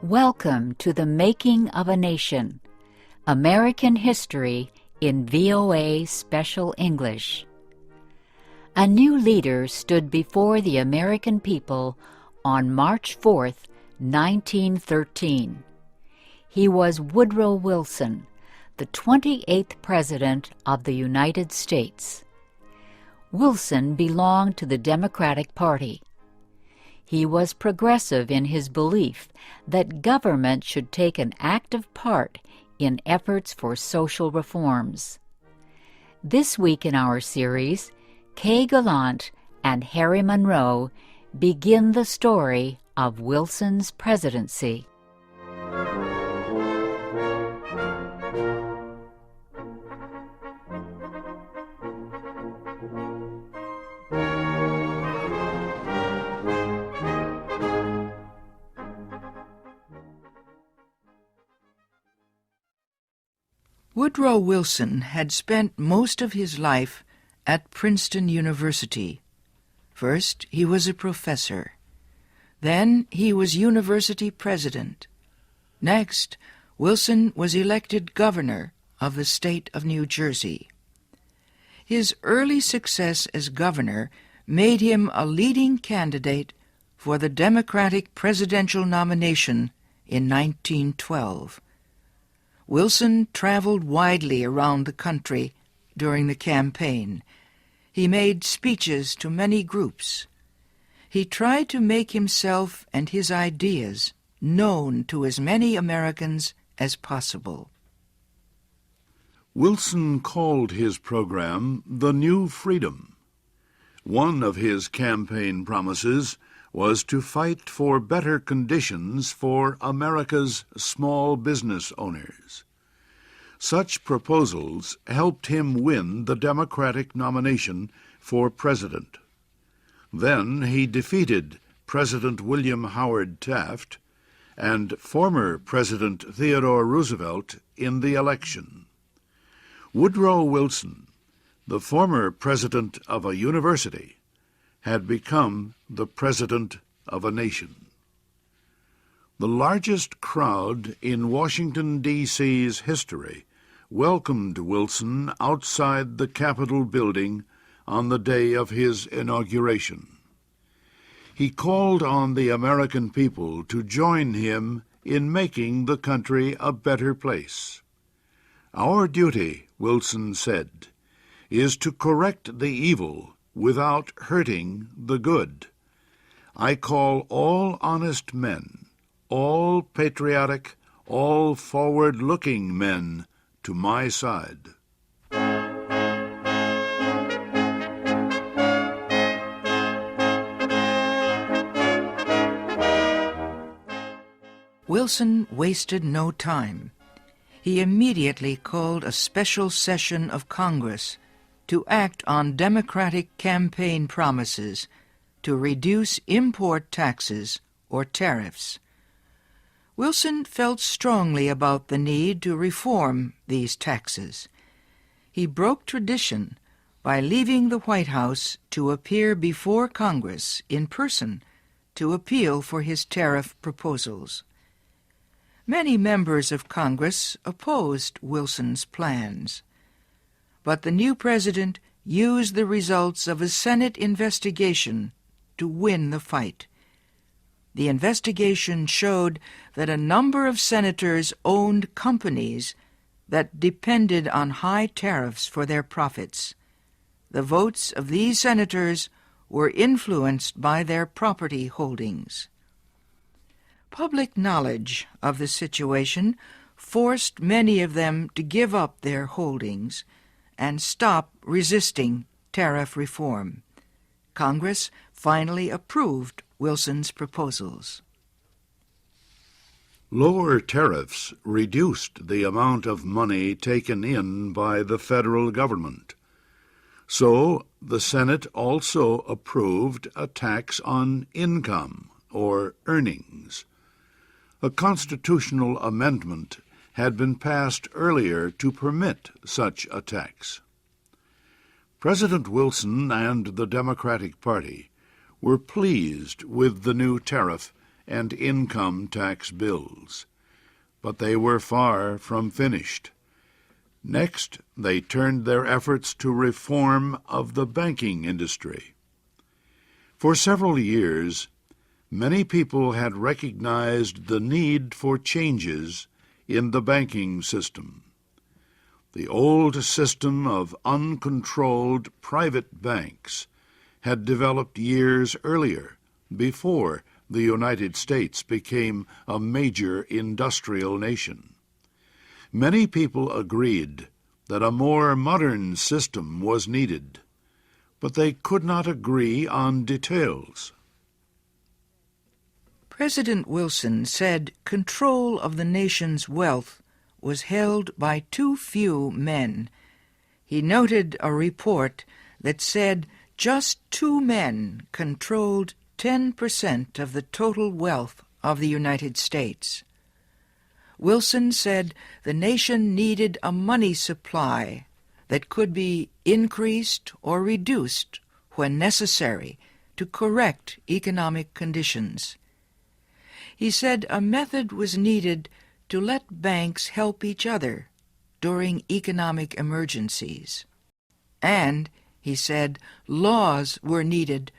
Welcome to the Making of a Nation, American History in VOA Special English. A new leader stood before the American people on March 4th, 1913. He was Woodrow Wilson, the 28th President of the United States. Wilson belonged to the Democratic Party. He was progressive in his belief that government should take an active part in efforts for social reforms. This week in our series, Kay Gallant and Harry Monroe begin the story of Wilson's presidency. Woodrow Wilson had spent most of his life at Princeton University. First, he was a professor. Then he was university president. Next, Wilson was elected governor of the state of New Jersey. His early success as governor made him a leading candidate for the Democratic presidential nomination in 1912. Wilson traveled widely around the country during the campaign. He made speeches to many groups. He tried to make himself and his ideas known to as many Americans as possible. Wilson called his program The New Freedom. One of his campaign promises was to fight for better conditions for America's small business owners. Such proposals helped him win the Democratic nomination for president. Then he defeated President William Howard Taft and former President Theodore Roosevelt in the election. Woodrow Wilson, the former president of a university, had become the president of a nation. The largest crowd in Washington, D.C.'s history welcomed Wilson outside the Capitol building on the day of his inauguration. He called on the American people to join him in making the country a better place. "Our duty," Wilson said, "is to correct the evil without hurting the good. I call all honest men, all patriotic, all forward-looking men to my side." Wilson wasted no time. He immediately called a special session of Congress to act on Democratic campaign promises to reduce import taxes or tariffs. Wilson felt strongly about the need to reform these taxes. He broke tradition by leaving the White House to appear before Congress in person to appeal for his tariff proposals. Many members of Congress opposed Wilson's plans, but the new president used the results of a Senate investigation to win the fight. The investigation showed that a number of senators owned companies that depended on high tariffs for their profits. The votes of these senators were influenced by their property holdings. Public knowledge of the situation forced many of them to give up their holdings and stop resisting tariff reform. Congress finally approved Wilson's proposals. Lower tariffs reduced the amount of money taken in by the federal government. So the Senate also approved a tax on income or earnings. A constitutional amendment had been passed earlier to permit such a tax. President Wilson and the Democratic Party were pleased with the new tariff and income tax bills. But they were far from finished. Next, they turned their efforts to reform of the banking industry. For several years, many people had recognized the need for changes in the banking system. The old system of uncontrolled private banks had developed years earlier, before the United States became a major industrial nation. Many people agreed that a more modern system was needed, but they could not agree on details. President Wilson said control of the nation's wealth was held by too few men. He noted a report that said just 2 men controlled 10% of the total wealth of the United States. Wilson said the nation needed a money supply that could be increased or reduced when necessary to correct economic conditions. He said a method was needed to let banks help each other during economic emergencies. And, he said, laws were needed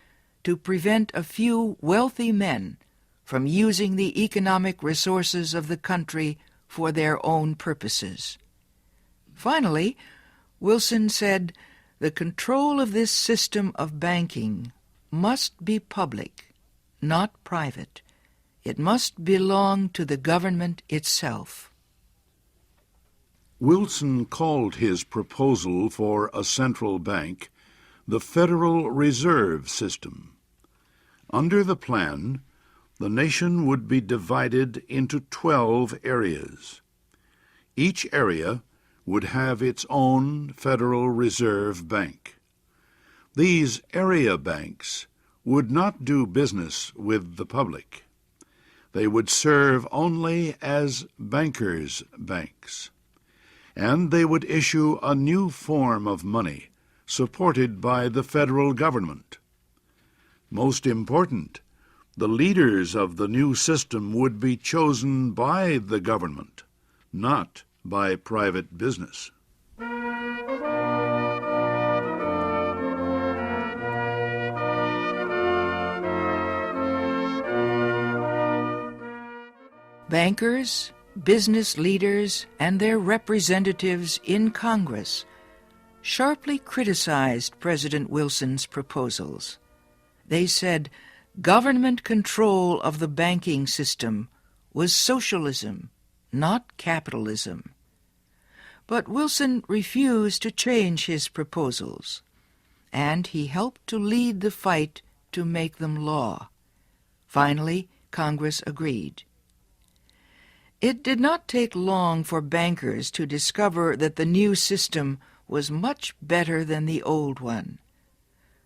to prevent a few wealthy men from using the economic resources of the country for their own purposes. Finally, Wilson said the control of this system of banking must be public, not private. It must belong to the government itself. Wilson called his proposal for a central bank the Federal Reserve System. Under the plan, the nation would be divided into 12 areas. Each area would have its own Federal Reserve Bank. These area banks would not do business with the public. They would serve only as bankers' banks, and they would issue a new form of money supported by the federal government. Most important, the leaders of the new system would be chosen by the government, not by private business. Bankers, business leaders, and their representatives in Congress sharply criticized President Wilson's proposals. They said government control of the banking system was socialism, not capitalism. But Wilson refused to change his proposals, and he helped to lead the fight to make them law. Finally, Congress agreed. It did not take long for bankers to discover that the new system was much better than the old one.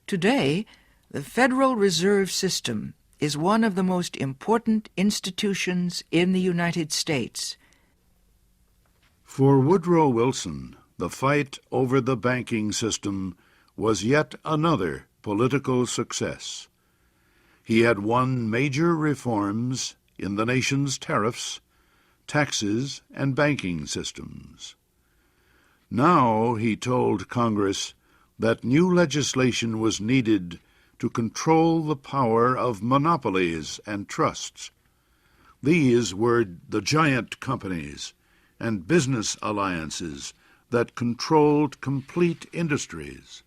Today, the Federal Reserve System is one of the most important institutions in the United States. For Woodrow Wilson, the fight over the banking system was yet another political success. He had won major reforms in the nation's tariffs, taxes, and banking systems. Now he told Congress that new legislation was needed to control the power of monopolies and trusts. These were the giant companies and business alliances that controlled complete industries.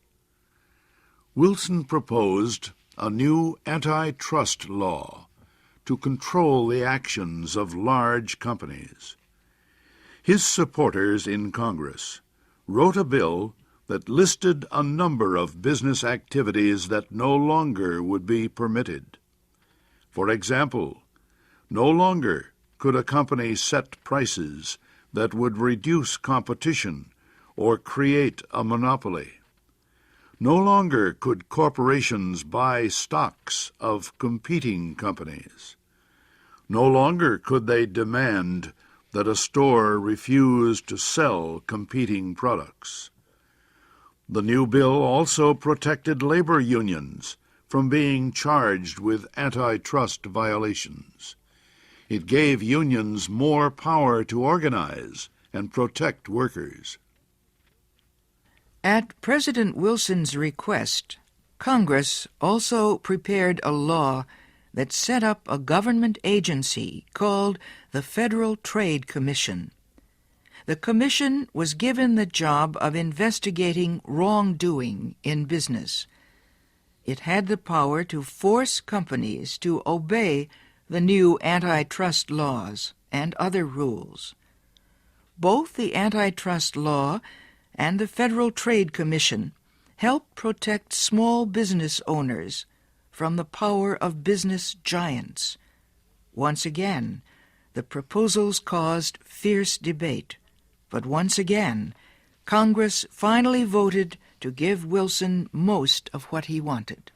Wilson proposed a new antitrust law to control the actions of large companies. His supporters in Congress wrote a bill that listed a number of business activities that no longer would be permitted. For example, no longer could a company set prices that would reduce competition or create a monopoly. No longer could corporations buy stocks of competing companies. No longer could they demand that a store refuse to sell competing products. The new bill also protected labor unions from being charged with antitrust violations. It gave unions more power to organize and protect workers. At President Wilson's request, Congress also prepared a law that set up a government agency called the Federal Trade Commission. The commission was given the job of investigating wrongdoing in business. It had the power to force companies to obey the new antitrust laws and other rules. Both the antitrust law and the Federal Trade Commission help protect small business owners from the power of business giants. Once again, the proposals caused fierce debate, but once again, Congress finally voted to give Wilson most of what he wanted.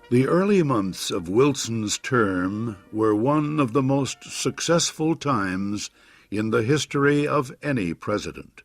The early months of Wilson's term were one of the most successful times in the history of any president.